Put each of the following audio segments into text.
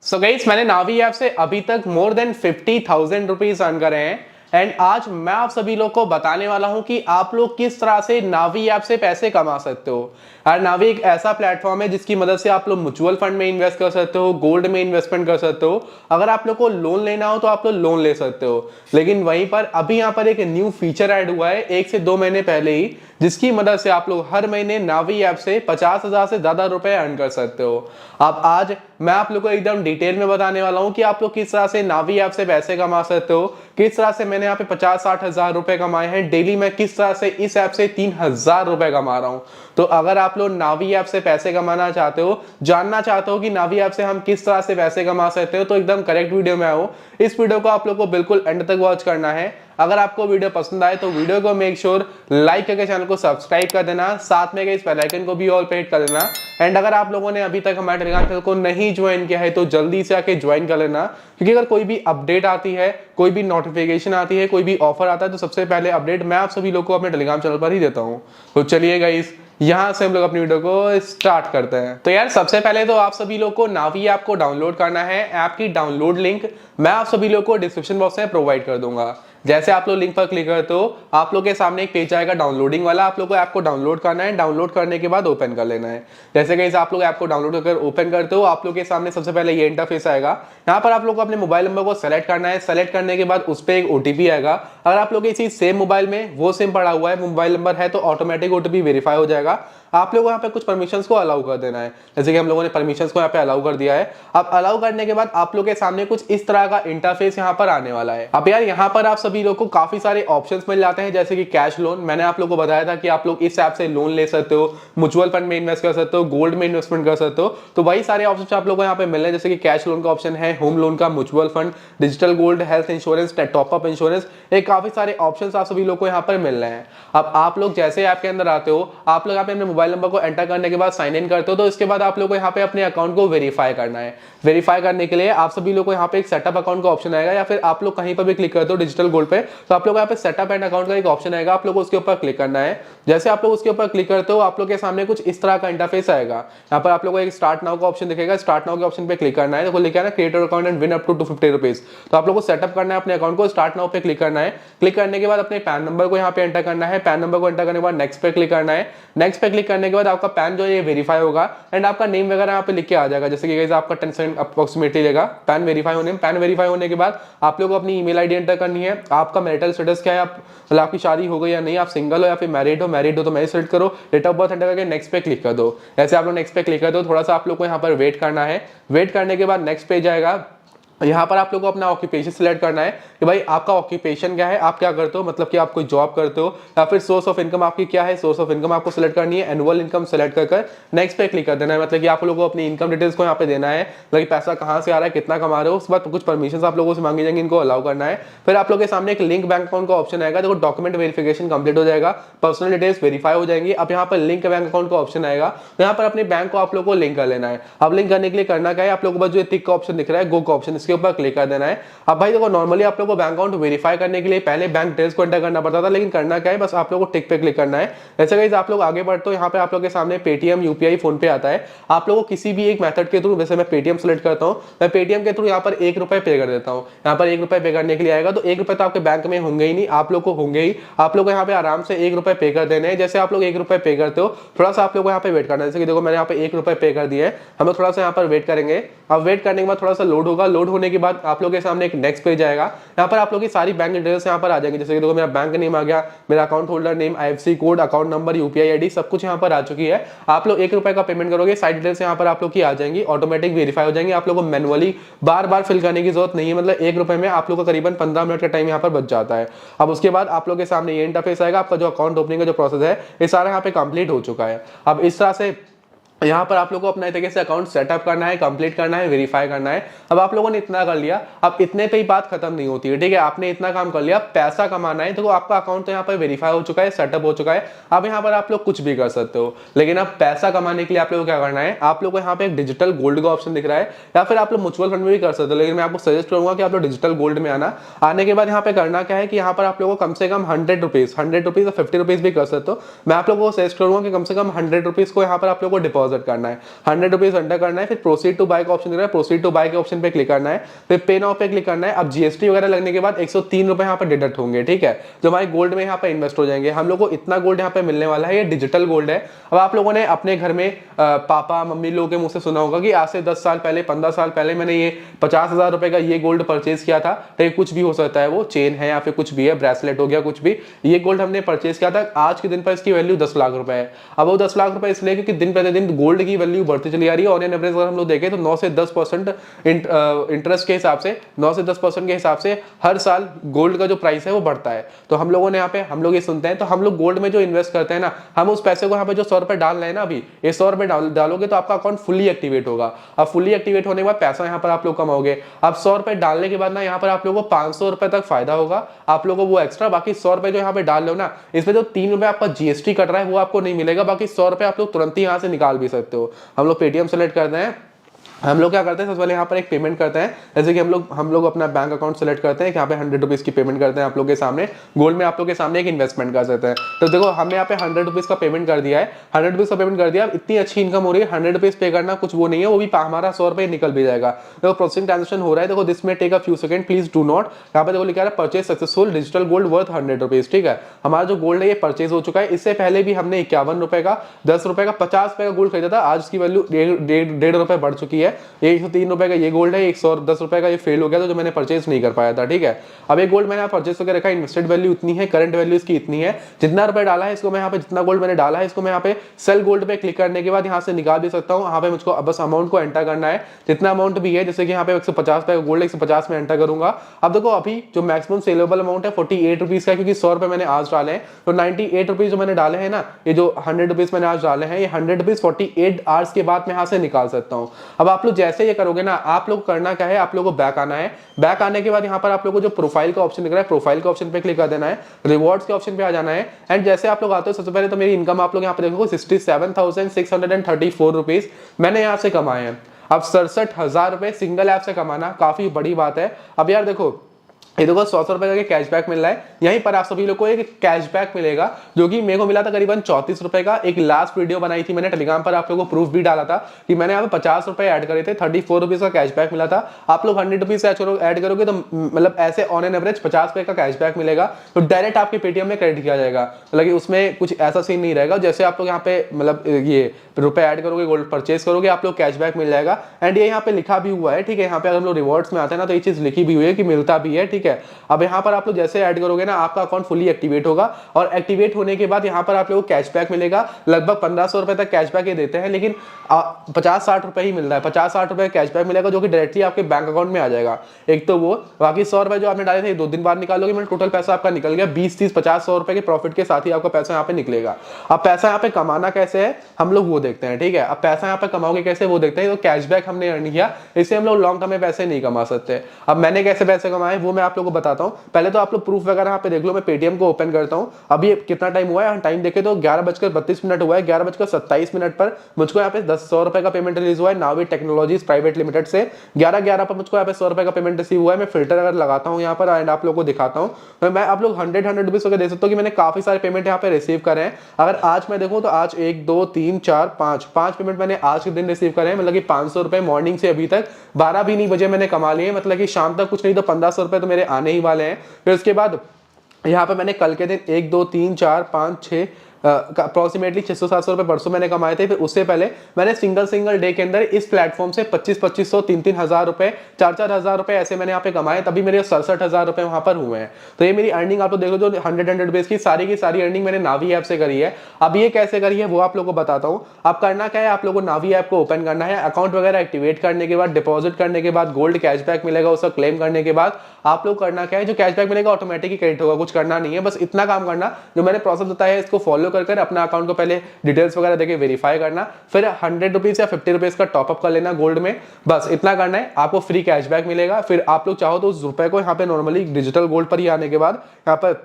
So guys मैंने नावी app से अभी तक मोर देन 50,000 रुपीज अर्न करे हैं। एंड आज मैं आप सभी लोग को बताने वाला हूं कि आप लोग किस तरह से नावी ऐप से पैसे कमा सकते हो। और नावी एक ऐसा प्लेटफॉर्म है जिसकी मदद से आप लोग म्यूचुअल फंड में इन्वेस्ट कर सकते हो, गोल्ड में इन्वेस्टमेंट कर सकते हो। अगर आप लोग को लोन लेना हो तो आप लोग लोन ले सकते हो। लेकिन वहीं पर अभी यहाँ पर एक न्यू फीचर ऐड हुआ है 1 से 2 महीने पहले ही, जिसकी मदद से आप लोग हर महीने नावी ऐप से 50,000 से ज्यादा रुपए अर्न कर सकते हो। अब आज मैं आप लोग को एकदम डिटेल में बताने वाला हूं कि आप लोग किस तरह से नावी ऐप से पैसे कमा सकते हो, किस तरह से मैंने यहाँ पे 50-60 हजार रुपए कमाए हैं। डेली मैं किस तरह से इस ऐप से 3,000 रुपए कमा रहा हूं। तो अगर आप लोग नावी ऐप से पैसे कमाना चाहते हो, जानना चाहते हो कि नावी ऐप से हम किस तरह से पैसे कमा सकते हो, तो एकदम करेक्ट वीडियो में आओ। इस वीडियो को आप लोग को बिल्कुल एंड तक वॉच करना है। अगर आपको वीडियो पसंद आए तो वीडियो को मेक श्योर लाइक करके चैनल को सब्सक्राइब कर देना, साथ में इस बेल आइकन को भी ऑल पे हिट कर देना। एंड अगर आप लोगों ने अभी तक हमारे टेलीग्राम चैनल को नहीं ज्वाइन किया है तो जल्दी से आके ज्वाइन कर लेना, क्योंकि अगर कोई भी अपडेट आती है, कोई भी नोटिफिकेशन आती है, कोई भी ऑफर आता है, तो सबसे पहले अपडेट मैं आप सभी लोग को अपने टेलीग्राम चैनल पर ही देता हूँ। तो चलिए गाइस, यहां से हम लोग अपनी वीडियो को स्टार्ट करते हैं। तो यार सबसे पहले तो आप सभी लोग को नावी ऐप को डाउनलोड करना है। ऐप की डाउनलोड लिंक मैं आप सभी लोग को डिस्क्रिप्शन बॉक्स में प्रोवाइड कर दूंगा। जैसे आप लोग लिंक पर क्लिक करते हो, आप लोग के सामने एक पेज आएगा डाउनलोडिंग वाला। आप लोग को ऐप को डाउनलोड करना है, डाउनलोड करने के बाद ओपन कर लेना है। जैसे कि आप लोग ऐप को डाउनलोड कर ओपन करते हो, आप लोग के सामने सबसे पहले ये इंटरफेस आएगा। यहाँ पर आप लोग को अपने मोबाइल नंबर को सेलेक्ट करना है। सेलेक्ट करने के बाद उस पर एक ओटीपी आएगा। अगर आप लोग के इसी सेम मोबाइल में वो सिम पड़ा हुआ है, मोबाइल नंबर है, तो ऑटोमेटिक ओटीपी वेरीफाई हो जाएगा। आप लोगों को यहाँ पे कुछ परमिशंस को अलाउ कर देना है। जैसे कि हम लोगों ने परमिशंस को यहाँ पे अलाउ कर दिया है। अब अलाउ करने के बाद आप लोग के सामने कुछ इस तरह का इंटरफेस यहाँ पर आने वाला है। अब यार यहाँ पर आप सभी लोग को काफी सारे ऑप्शंस मिल जाते हैं, जैसे कि कैश लोन। मैंने आप लोग को बताया था कि आप लोग इस ऐप से लोन ले सकते हो, म्यूचुअल फंड में इन्वेस्ट कर सकते हो, गोल्ड में इन्वेस्टमेंट कर सकते हो। तो वही सारे ऑप्शन आप लोग को यहाँ पे मिल रहे हैं, जैसे कि कैश लोन का ऑप्शन है, होम लोन का, mutual fund, digital gold, health insurance, top up insurance, एक काफी सारे ऑप्शन आप सभी लोग को यहाँ पर मिल रहे हैं। अब आप लोग जैसे ऐप के अंदर आते हो, आप लोग यहाँ पे अपने मोबाइल नंबर को एंटर करने के बाद साइन इन करते हो, तो इसके बाद आप लोग को यहाँ पे अपने अकाउंट को वेरीफाई करना है। वेरीफाई करने के लिए आप सभी लोग को यहाँ पे एक सेटअप अकाउंट का ऑप्शन आएगा, या फिर आप लोग कहीं पर भी क्लिक करते हो डिजिटल गोल्ड पे, तो आप लोग यहाँ पे सेटअप एंड अकाउंट का एक ऑप्शन आएगा। आप लोग को उसके ऊपर क्लिक करना है। जैसे आप लोग उसके ऊपर क्लिक करते हो, आप लोग के सामने कुछ इस तरह का इंटरफेस आएगा। यहाँ पर आप लोग को एक स्टार्ट नाउ का ऑप्शन दिखेगा। स्टार्ट नाउ के ऑप्शन पे क्लिक करना है। देखो लिखा है ना, create your account and win up to 250 rupees. तो आप लोग को सेटअप करना है अपने अकाउंट को। स्टार्ट नाउ पे क्लिक करना है। क्लिक करने के बाद अपने पैन नंबर को यहाँ पे एंटर करना है। पैन नंबर को एंटर करने के बाद नेक्स्ट पे क्लिक करना है। नेक्स्ट पे क्लिक करने के बाद आपका पैन जो है ये वेरीफाई होगा एंड आपका नेम वगैरह यहाँ पे लिख के आ जाएगा। जैसे कि आपका 10 सेकंड अप्रोक्सीमेटली लेगा पैन वेरीफाई होने में। पैन वेरीफाई होने के बाद आप लोग को अपनी ईमेल आईडी एंटर करनी है। आपका मैरिटल स्टेटस क्या है, मतलब आपकी शादी हो गई या नहीं, आप सिंगल हो या फिर मैरिड हो। मैरिड हो तो मैरिज सेलेक्ट करो। डेट ऑफ बर्थ एंटर करके नेक्स्ट पे क्लिक कर दो। ऐसे आप लोग नेक्स्ट पे क्लिक कर दो। थोड़ा सा आप लोग को यहाँ पर वेट करना है। वेट करने के बाद नेक्स्ट पेज आएगा। यहाँ पर आप लोग को अपना ऑक्यूपेशन सिलेक्ट करना है कि भाई आपका ऑक्यूपेशन क्या है, आप क्या करते हो, मतलब कि आप कोई जॉब करते हो, या फिर सोर्स ऑफ इनकम आपकी क्या है। सोर्स ऑफ इनकम आपको सिलेक्ट करनी है। एनुअल इनकम सेलेक्ट कर नेक्स्ट पे क्लिक कर देना है। मतलब कि आप लोगों को अपनी इनकम डिटेल्स को यहाँ पे देना है, मतलब कि पैसा कहाँ से आ रहा है, कितना कमा रहे हो। उसके बाद कुछ परमिशन आप लोगों से मांगी जाएंगी, इनको अलाउ करना है। फिर आप लोग के सामने एक लिंक बैंक अकाउंट का ऑप्शन आएगा। देखो डॉक्यूमेंट वेरिफिकेशन कंप्लीट हो जाएगा, पर्सनल डिटेल्स वेरीफाई हो जाएंगी। अब यहाँ पर लिंक बैंक अकाउंट का ऑप्शन आएगा। यहाँ पर अपने बैंक को आप लोग को लिंक कर लेना है। अब लिंक करने के लिए करना क्या है, आप लोगों को जो टिक का ऑप्शन दिख रहा है, गो का ऑप्शन, इसके ऊपर क्लिक कर देना है। अब भाई देखो नॉर्मली आप लोगों को बैंक अकाउंट वेरीफाई करने के लिए पहले बैंक डिटेल्स को एंटर करना पड़ता था, लेकिन करना क्या है, बस आप लोगों को टिक पे क्लिक करना है। जैसे गाइस आप लोग आगे बढ़ते हो, यहाँ पे आप लोग के सामने पेटीएम, यूपीआई, फोन पे आता है। आप लोगों को किसी भी एक मेथड के थ्रू, जैसे मैं पेटीएम सेलेक्ट करता हूँ, मैं पेटीएम के थ्रू यहाँ पर 1 रुपए पे कर देता हूँ। यहाँ पर 1 रुपए पे करने के लिए आएगा, तो 1 रुपए तो आपके बैंक में होंगे ही नहीं, आप लोग को होंगे ही। आप लोग को यहाँ पे आराम से 1 रुपए पे कर देने हैं। जैसे आप लोग 1 रुपए पे करते हो, थोड़ा सा आप लोग को यहाँ पे वेट करना है। जैसे कि देखो मैंने यहाँ पे 1 रुपए पे कर दिए हैं, हम लोग थोड़ा सा यहाँ पर वेट करेंगे। अब वेट करने के बाद थोड़ा सा लोड होगा। लोड होने के बाद आप लोग के सामने एक नेक्स्ट पेज आएगा। यहाँ पर आप लोग की सारी बैंक डिटेल्स यहाँ पर आ जाएंगी। जैसे कि देखो मेरा बैंक नेम आ गया, मेरा account holder name, IFSC code, account number, UPI ID, सब कुछ यहाँ पर आ चुकी है। आप लोग 1 रुपए का पेमेंट करोगे, सारी डिटेल्स यहाँ पर आप लोग की आ जाएंगी, ऑटोमेटिक वेरीफाई हो जाएंगी। आप लोग को मैनुअली बार बार फिल करने की जरूरत नहीं है। मतलब 1 रुपए में आप लोग का करीबन 15 मिनट का टाइम यहाँ पर बच जाता है। अब उसके बाद आप लोग के सामने ये इंटरफेस आएगा। आपका जो अकाउंट ओपनिंग का जो प्रोसेस है, ये सारा यहाँ पे कंप्लीट हो चुका है। अब इस तरह से यहाँ पर आप लोगों को अपने तरीके से अकाउंट सेटअप करना है, कंप्लीट करना है, वेरीफाई करना है। अब आप लोगों ने इतना कर लिया, अब इतने पे ही बात खत्म नहीं होती है, ठीक है। आपने इतना काम कर लिया, पैसा कमाना है, तो आपका अकाउंट तो यहाँ पर वेरीफाई हो चुका है, सेटअप हो चुका है। अब यहाँ पर आप लोग कुछ भी कर सकते हो, लेकिन अब पैसा कमाने के लिए आप लोगों को क्या करना है, आप लोग को यहाँ पे एक डिजिटल गोल्ड का ऑप्शन दिख रहा है, या फिर आप लोग म्यूचुअल फंड में भी कर सकते हो। लेकिन मैं आपको सजेस्ट करूंगा कि आप लोग डिजिटल गोल्ड में आना। आने के बाद यहाँ पे करना क्या है कि यहाँ पर आप लोगों को कम से कम 100 रुपीज और 50 रुपीज भी कर सकते हो। मैं आप लोगों को सजेस्ट करूंगा कि कम से कम 100 रुपीज को यहाँ पर आप लोग को डिपॉजिट डिपॉजिट करना है, 100 रुपीज एंटर करना है, फिर प्रोसीड टू बाय का ऑप्शन दिख रहा है, प्रोसीड टू बाय के ऑप्शन पे क्लिक करना है, फिर पे नाउ पे क्लिक करना है। अब जीएसटी वगैरह लगने के बाद 103 रुपए यहाँ पे डिडक्ट होंगे, ठीक है, जो हमारे गोल्ड में यहाँ पे इन्वेस्ट हो जाएंगे। हम लोग को इतना गोल्ड यहाँ पे मिलने वाला है, ये डिजिटल गोल्ड है। अब आप लोगों ने अपने घर में पापा मम्मी लोगों के मुंह से सुना होगा कि आज से 10 साल पहले 15 साल पहले मैंने ये 50,000 रुपए का ये गोल्ड परचेज किया था। तो कुछ भी हो सकता है, वो चेन है या फिर कुछ भी है, ब्रेसलेट हो गया, कुछ भी, ये गोल्ड हमने परचेज किया था। आज के दिन पर इसकी वैल्यू 10 लाख रुपए है। अब वो 10 लाख रुपए इसलिए क्योंकि दिन प्रतिदिन गोल्ड की वैल्यू बढ़ती चली आ रही है। ऑन एन एवरेज अगर हम लोग देखें तो 9 से 10% इंटरेस्ट के हिसाब से, 9 से 10% के हिसाब से हर साल गोल्ड का जो प्राइस है वो बढ़ता है। तो हम लोगों ने यहाँ पे हम लोग ये सुनते हैं, तो हम लोग गोल्ड में जो इन्वेस्ट करते हैं ना, हम उस पैसे को यहाँ पे जो 100 रुपए डाल रहे हैं ना, अभी ये 100 रुपए डालोगे तो आपका अकाउंट फुली एक्टिवेट होगा। अब फुली एक्टिवेट होने के बाद पैसा यहाँ पर आप लोग कमाओगे। अब 100 रुपए डालने के बाद ना यहाँ पर आप लोगों को 500 रुपए तक फायदा होगा आप लोगों को, वो एक्स्ट्रा। बाकी 100 रुपए जो यहाँ पे डाल लो ना, इसमें जो 3 रुपए आपका जीएसटी कट रहा है वो आपको नहीं मिलेगा। बाकी 100 रुपए आप लोग तुरंत ही यहाँ से निकाल भी सकते हो। हम लोग पेटीएम सेलेक्ट करते हैं। हम लोग क्या करते हैं, सबसे पहले यहाँ पर एक पेमेंट करते हैं। जैसे कि हम लोग अपना बैंक अकाउंट सेलेक्ट करते हैं, यहाँ पे 100 रुपीज की पेमेंट करते हैं आप लोग के सामने। गोल्ड में आप लोग के सामने एक इन्वेस्टमेंट कर सकते हैं। तो देखो हमने यहाँ पे 100 रुपीज का पेमेंट कर दिया है, 100 रुपीज का पेमेंट कर दिया। इतनी अच्छी इनकम हो रही है, 100 रुपीज पे करना कुछ वो नहीं है, वो भी हमारा 100 रुपए निकल भी जाएगा। देखो प्रोसेसिंग ट्रांजेक्शन हो रहा है, देखो दिस में take a few second, please do not. यहाँ पे देखो लिखा है purchase successful digital gold worth 100 rupees, ठीक है। हमारा जो गोल्ड है ये परचेज हो चुका है। इससे पहले भी हमने 51 रुपए का, 10 रुपए का, 50 रुपए का गोल्ड खरीदा था। आज की वैल्यू 1.5 रुपए बढ़ चुकी है। 103 रुपए का ये गोल्ड है, 110 रुपए का ये फेल हो गया था जो मैंने परचेज नहीं कर पाया था, ठीक है। अब ये गोल्ड मैंने परचेज करके रखा है, इन्वेस्टेड वैल्यू इतनी है, करंट वैल्यू इसकी इतनी है। जितना रुपए डाला है इसको मैं यहाँ पे, जितना गोल्ड मैंने डाला है इसको मैं यहाँ पे सेल गोल्ड पे क्लिक करने के बाद यहाँ से निकाल भी सकता हूँ। यहाँ पे मुझको बस अमाउंट को एंटर करना है, जितना अमाउंट भी है। जैसे कि यहाँ पे 150 रुपए का गोल्ड है, 150 में एंटर करूंगा। अब देखो अभी जो मैक्सिमम सेलेबल अमाउंट है 48 रुपीज का, क्योंकि 100 रुपए मैंने आज डाले हैं, तो 98 रुपीज जो मैंने डाले हैं ना, ये जो 100 रुपीज मैंने आज डाले हैं, ये 100 रुपीज 48 आवर्स के बाद मैं यहाँ से निकाल सकता हूँ। अब आप लोग जैसे ये करोगे ना, आप लोग करना क्या है, आप लोगों को बैक आना है। बैक आने के बाद यहाँ पर आप लोगों को जो प्रोफाइल का ऑप्शन दिख रहा है, प्रोफाइल के ऑप्शन पे क्लिक कर देना है, रिवॉर्ड्स के ऑप्शन पे आ जाना है। एंड जैसे आप लोग आते हो, सबसे पहले तो मेरी इनकम आप लोग यहाँ पे देखोगे 67,634 रुपीज मैंने यहाँ से कमाए हैं। अब 67,000 रुपए सिंगल ऐप से कमाना काफी बड़ी बात है। अब यार देखो ये देखो 100 रुपए का कैशबैक मिल रहा है। यहीं पर आप सभी लोग को एक कैशबैक मिलेगा जो कि मेरे को मिला था करीबन 34 रुपए का। एक लास्ट वीडियो बनाई थी मैंने टेलीग्राम पर, आप लोगों को प्रूफ भी डाला था कि मैंने यहाँ पे 50 रुपए ऐड करे थे, 34 रुपीज का कैशबैक मिला था। आप लोग 100 रुपीज ऐड करोगे तो मतलब ऐसे ऑन एन एवरेज 50 रुपए का कैशबैक मिलेगा, तो डायरेक्ट आपके पेटीएम में क्रेडिट किया जाएगा। मतलब उसमें कुछ ऐसा सीन नहीं रहेगा। जैसे आप लोग यहाँ पे मतलब ये रुपए ऐड करोगे, गोल्ड परचेज करोगे, आप लोग कैशबैक मिल जाएगा। एंड ये यहाँ पे लिखा भी हुआ है, ठीक है। यहाँ पे अगर हम लोग रिवॉर्ड्स में आते हैं ना, तो ये चीज लिखी भी हुई है कि मिलता भी है, ठीक है। अब यहाँ पर आप लोग जैसे ऐड करोगे ना, आपका अकाउंट फुली एक्टिवेट होगा, और एक्टिवेट होने के बाद यहाँ पर आप लोगों को कैशबैक मिलेगा। लगभग 1500 रुपए तक कैशबैक ये देते हैं, लेकिन 50-60 रुपए ही मिल रहा है। 50-60 रुपए कैशबैक मिलेगा जो कि डायरेक्टली आपके बैंक अकाउंट में आ जाएगा। एक तो वो, बाकी 100 रुपए जो आपने डाले थे 2 दिन बाद निकालोगे, मतलब टोटल पैसा आपका निकल गया 20, 30, 50, 100 रुपए के प्रॉफिट के साथ ही आपका पैसा यहाँ पे निकलेगा। अब पैसा यहाँ पे कमाना कैसे है हम लोग वो देखते हैं, ठीक है। अब पैसा यहाँ पे कमाओगे कैसे वो देखते हैं। तो कैशबैक हमने अर्न किया, इससे हम लोग लॉन्ग टर्म में पैसे नहीं कमा सकते। अब मैंने कैसे पैसे कमाए वो मैं आप लोगों को बताता हूँ। पहले तो आप लोग प्रूफ वगैरह यहाँ पे देख लो। मैं पेटीएम को ओपन करता हूँ। अभी कितना टाइम हुआ है, टाइम देखे तो 11:32 हुआ है। 11:27 पर मुझको यहाँ पे 100 रुपए का पेमेंट रिलीज हुआ है नावी टेक्नोलॉजीज प्राइवेट लिमिटेड से। 11:11 पर मुझको यहाँ पे 100 रुपए का पेमेंट रिसीव हुआ है। मैं फिल्टर अगर लगाता हूँ यहाँ पर एंड आप लोगों को दिखाता हूँ, तो मैं आप लोग 100 रुपीज को देख सकते हो कि मैंने काफी सारे पेमेंट यहाँ पे रिसीव करे हैं। अगर आज मैं देखूँ तो आज 1, 2, 3, 4, 5 पेमेंट मैंने आज के दिन रिसीव करे हैं। मतलब कि 500 रुपए मॉर्निंग से अभी तक 12 भी नहीं बजे मैंने कमा लिए। मतलब कि शाम तक कुछ नहीं तो 1500 रुपए तो मेरे आने ही वाले हैं। फिर उसके बाद यहाँ पे मैंने कल के दिन 1, 2, 3, 4, 5, 6 अप्रोक्सीमेटली 600-700 रुपए परसों मैंने कमाए थे। फिर उससे पहले मैंने सिंगल डे के अंदर इस प्लेटफॉर्म से 2500, 3 हज़ार रुपए, 4 हज़ार रुपए ऐसे मैंने यहाँ पे कमाए, तभी मेरे 67,000 रुपए वहां पर हुए हैं। तो ये मेरी अर्निंग आप लोग देखो, जो 100 रुपीज की सारी अर्निंग मैंने नावी ऐप से करी है। अब ये कैसे करी है वो आप लोगों को बताता हूँ। आप करना क्या है, आप लोगों को नावी ऐप को ओपन करना है। अकाउंट वगैरह एक्टिवेट करने के बाद, डिपॉजिट करने के बाद, गोल्ड कैशबैक मिलेगा उसका क्लेम करने के बाद आप लोग करना क्या है, जो कैशबैक मिलेगा ऑटोमेटिक ही क्रेडिट होगा। कुछ करना नहीं है, बस इतना काम करना जो मैंने प्रोसेस बताया है इसको फॉलो कर अपना अकाउंट को पहले डिटेल्स वगैरह देके वेरीफाई करना, फिर 100 रुपीज या 50 रुपीज का टॉपअप कर लेना गोल्ड में। बस इतना करना है, आपको फ्री कैशबैक मिलेगा। फिर आप लोग चाहो तो उस रुपए को यहाँ पे नॉर्मली डिजिटल गोल्ड पर ही आने के बाद यहाँ पर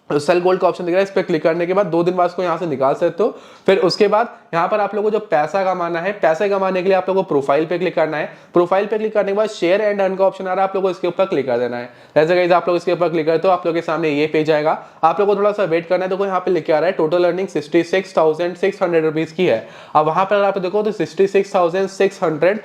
सेल गोल्ड का ऑप्शन दिख रहा है, इस पर क्लिक करने के बाद 2 दिन बाद इसको यहाँ से निकाल सकते हो। फिर उसके बाद यहाँ पर आप लोगों को जो पैसा कमाना है, पैसे कमाने के लिए आप लोगों को प्रोफाइल पे क्लिक करना है। प्रोफाइल पे क्लिक करने के बाद शेयर एंड अर्न का ऑप्शन आ रहा है, आप लोगों को इसके ऊपर क्लिक कर देना है। जैसे गाइस आप लोग इसके ऊपर क्लिक करते हो, आप लोगों के सामने ये पेज आएगा। आप लोगों को थोड़ा सा वेट करना है। तो यहाँ पे लिख के आ रहा है टोटल अर्निंग 66,600 रुपीज की है। अब वहां पर आप देखो तो 66,600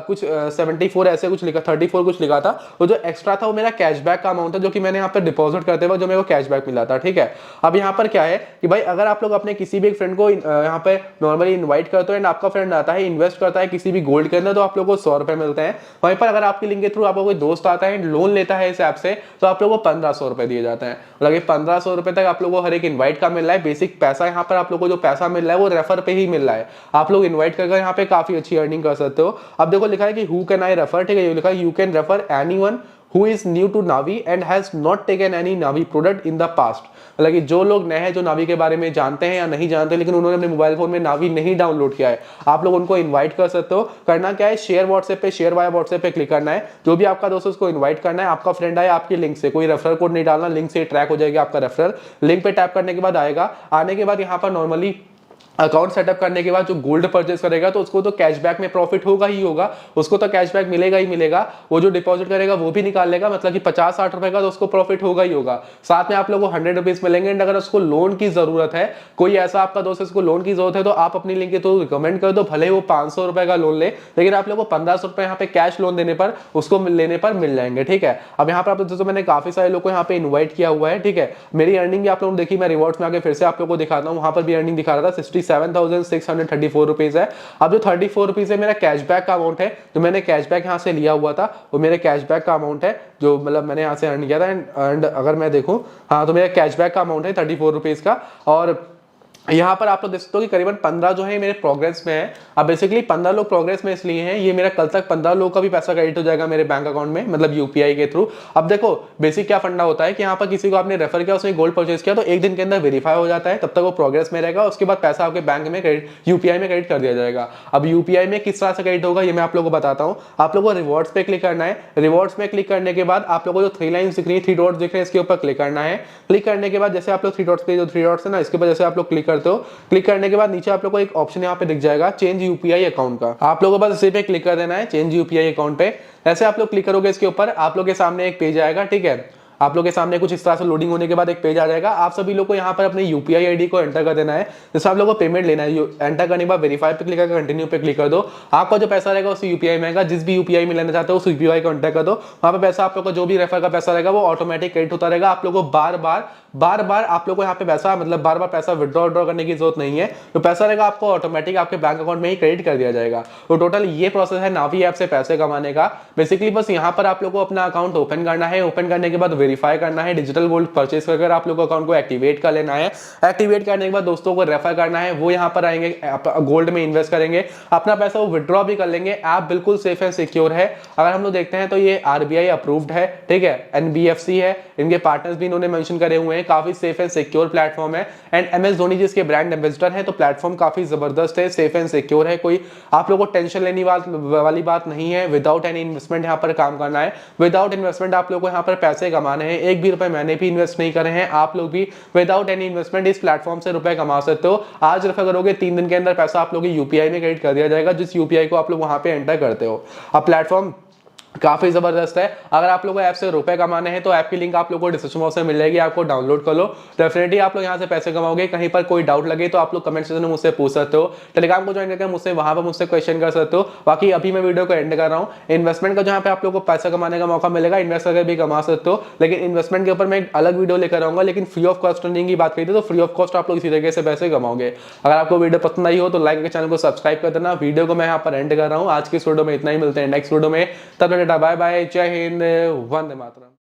कुछ 74 ऐसे कुछ लिखा, 34 कुछ लिखा था। वो जो एक्स्ट्रा था वो मेरा कैशबैक का अमाउंट है, जो कि मैंने यहाँ पर डिपॉजिट करते हुए जो मेरे को कैशबैक मिला था। ठीक है, अब यहाँ पर क्या है कि भाई अगर आप लोग अपने किसी भी एक फ्रेंड को यहाँ पे नॉर्मली इन्वाइट करते हो एंड आपका फ्रेंड आता है इन्वेस्ट करता है किसी भी गोल्ड के अंदर, तो आप लोगों को 100 रुपए मिलते हैं। वहीं पर अगर आपकी लिंक के थ्रू आपको कोई दोस्त आता है लोन लेता है इस ऐप से, तो आप लोगों को 1500 रुपए दिए जाते हैं। मतलब 1500 रुपए तक आप लोगों को हर एक इन्वाइट का मिल रहा है। बेसिक पैसा यहाँ पर आप लोगों को जो पैसा मिल रहा है वो रेफर पे ही मिल रहा है। आप लोग इन्वाइट करके यहाँ पे काफी अच्छी अर्निंग कर सकते हो। अब देखो लिखा है कि हु कैन आई रेफर, ठीक है, ये लिखा है you can refer anyone who is new to Navi and has not taken any Navi product in the past। मतलब कि जो लोग नए हैं, जो नावी के बारे में जानते हैं या नहीं जानते लेकिन उन्होंने अपने मोबाइल फोन में नावी नहीं डाउनलोड किया है, आप लोग उनको इनवाइट कर सकते हो। करना क्या है, शेयर व्हाट्सएप पे, शेयर वाया व्हाट्सएप पे क्लिक करना है। जो भी आपका दोस्त है उसको इनवाइट करना है। आपका फ्रेंड आए आपकी लिंक से, कोई रेफरल कोड नहीं डालना, लिंक से ट्रैक हो जाएगा आपका रेफरल। लिंक पे टैप करने के बाद आएगा, आने के बाद यहाँ पर नॉर्मली अकाउंट सेटअप करने के बाद जो गोल्ड परचेस करेगा तो उसको तो कैशबैक में प्रॉफिट होगा ही होगा, उसको तो कैशबैक मिलेगा ही मिलेगा। वो जो डिपॉजिट करेगा वो भी निकाल लेगा, मतलब कि 50-60 रुपए का तो उसको प्रॉफिट होगा ही होगा। साथ में आप लोगों को 100 रुपीज मिलेंगे। एंड अगर उसको लोन की जरूरत है, कोई ऐसा आपका दोस्त इसको लोन की जरूरत है, तो आप अपनी लिंक के थ्रू रिकमेंड कर दो, भले वो 500 रुपए का लोन ले, लेकिन आप लोगों को 1500 रुपए यहाँ पे कैश लोन देने पर उसको लेने पर मिल जाएंगे। ठीक है, अब यहाँ पर आप दोस्तों मैंने काफी सारे लोग को यहाँ पे इन्वाइट किया हुआ है। ठीक है, मेरी अर्निंग भी आप लोगों ने देखी, मैं रिवॉर्ड्स में आके फिर से आप लोगों को दिखाता हूँ। वहां पर भी अर्निंग दिखा रहा था 67,634 रुपीज है। अब जो 34 रुपीज है मेरा कैशबैक का अमाउंट है, जो मैंने कैशबैक यहाँ से लिया हुआ था, वो मेरे कैशबैक का अमाउंट है, जो मतलब मैंने यहाँ से अर्न किया था। एंड अगर मैं देखूं, हाँ, तो मेरा कैशबैक का अमाउंट है 34 रुपीज का। और यहाँ पर आप लोग देख सकते हो कि करीबन 15 जो है मेरे प्रोग्रेस में है। अब बेसिकली 15 लोग प्रोग्रेस में इसलिए हैं, ये मेरा कल तक 15 लोग का भी पैसा क्रेडिट हो जाएगा मेरे बैंक अकाउंट में, मतलब यूपीआई के थ्रू। अब देखो बेसिक क्या फंडा होता है कि यहाँ पर किसी को आपने रेफर किया, उसने गोल्ड परचेज किया, तो एक दिन के अंदर वेरीफाई हो जाता है, तब तक वो प्रोग्रेस में रहेगा। उसके बाद पैसा आपके बैंक में यूपीआई में क्रेडिट कर दिया जाएगा। अब यूपीआई में किस तरह से क्रेडिट होगा ये मैं आप लोगों को बताता हूँ। आप लोगों को रिवॉर्ड्स पे क्लिक करना है। रिवॉर्ड्स में क्लिक करने के बाद आप लोगों को जो 3 लाइन दिख रही है, 3 डॉट्स दिख रहे हैं, इसके ऊपर क्लिक करना है। क्लिक करने के बाद जैसे आप लोग 3 डॉट्स पे, जो 3 डॉट्स है ना, इसके ऊपर जैसे आप लोग क्लिक करते हो, क्लिक करने के बाद नीचे आप लोगों को एक ऑप्शन यहाँ पे दिख जाएगा चेंज यूपीआई अकाउंट का। आप लोगों को बस इसी पे क्लिक कर देना है, चेंज यूपीआई अकाउंट पे। ऐसे आप लोग क्लिक करोगे, इसके ऊपर आप लोग के सामने एक पेज आएगा। ठीक है, आप लोग के सामने कुछ इस तरह से लोडिंग होने के बाद एक पेज आ जाएगा। आप सभी लोग को यहाँ पर अपने यूपीआई आईडी को एंटर कर देना है। जैसे आप लोगों को पेमेंट लेना है, एंटर करने के बाद वेरीफाई पे क्लिक करके कंटिन्यू पे क्लिक कर दो। आपका जो पैसा रहेगा उस यूपीआई में आएगा। जिस भी यूपीआई में लेना चाहते हो उस यूपीआई को एंटर कर दो। वहाँ पे पैसा आप लोग का जो भी रेफर का पैसा रहेगा वो ऑटोमेटिक क्रेडिट होता रहेगा। आप लोग को बार बार आप लोग को यहाँ पे पैसा, मतलब बार पैसा विड्रॉ करने की जरूरत नहीं है। तो पैसा रहेगा आपको ऑटोमेटिक आपके बैंक अकाउंट में ही क्रेडिट कर दिया जाएगा। तो टोटल ये प्रोसेस है नावी ऐप से पैसे कमाने का। बेसिकली बस यहाँ पर आप लोग को अपना अकाउंट ओपन करना है। ओपन करने के बाद वेरीफाई करना है, डिजिटल गोल्ड परचेस कर आप लोग को अकाउंट को एक्टिवेट कर लेना है। एक्टिवेट करने के बाद दोस्तों को रेफर करना है, वो यहाँ पर आएंगे, गोल्ड में इन्वेस्ट करेंगे, अपना पैसा वो विड्रॉ भी कर लेंगे। ऐप बिल्कुल सेफ एंड सिक्योर है। अगर हम लोग देखते हैं तो ये आरबीआई अप्रूव्ड है। ठीक है, एनबीएफसी है, इनके पार्टनर्स भी इन्होंने मेंशन करे हुए हैं। काफी सेफ एंड सिक्योर प्लेटफॉर्म है। एंड एमएस धोनी जिसके ब्रांड एम्बेसडर है, तो प्लेटफॉर्म काफी जबरदस्त है, सेफ एंड सिक्योर है। कोई आप लोगों को टेंशन लेने वाली बात नहीं है। विदाउट एनी इन्वेस्टमेंट यहाँ पर काम करना है। विदाउट इन्वेस्टमेंट आप लोग को यहाँ पर पैसे कमाने हैं। एक भी रुपए मैंने भी इन्वेस्ट नहीं करे हैं, आप लोग भी विदाउट एनी इन्वेस्टमेंट इस प्लेटफॉर्म से रुपए कमा सकते हो। आज रेफर करोगे 3 दिन के अंदर पैसा आप लोग यूपीआई में क्रेडिट कर दिया जाएगा, जिस यूपीआई को आप लोग वहां पे एंटर करते हो। अब प्लेटफॉर्म काफी जबरदस्त है। अगर आप लोगों को ऐप से रुपए कमाने हैं तो ऐप की लिंक आप लोगों को डिस्क्रिप्शन बॉक्स में मिल जाएगी, आपको डाउनलोड कर लो। डेफिनेटली आप लोग यहाँ से पैसे कमाओगे। कहीं पर कोई डाउट लगे तो आप लोग कमेंट सेक्शन में मुझसे पूछ सकते हो। टेलीग्राम को ज्वाइन करके मुझसे वहां पर मुझसे क्वेश्चन कर सकते हो। बाकी अभी मैं वीडियो को एंड कर रहा हूँ। इन्वेस्टमेंट का जहाँ पे आप लोग को पैसा कमाने का मौका मिलेगा, इन्वेस्ट करके भी कमा सकते हो, लेकिन इन्वेस्टमेंट के ऊपर मैं एक अलग वीडियो लेकर आऊंगा। लेकिन फ्री ऑफ कॉस्ट अर्निंग की बात करी थी, तो फ्री ऑफ कॉस्ट आप लोग इसी तरीके से पैसे कमाओगे। अगर आपको वीडियो पसंद आई हो तो लाइक करके चैनल को सब्सक्राइब कर देना। वीडियो को मैं यहाँ पर एंड कर रहा हूँ। आज की इस वीडियो में इतना ही, मिलते हैं नेक्स्ट वीडियो में। तब तक बाय बाय, जय हिंद, वंदे मातरम।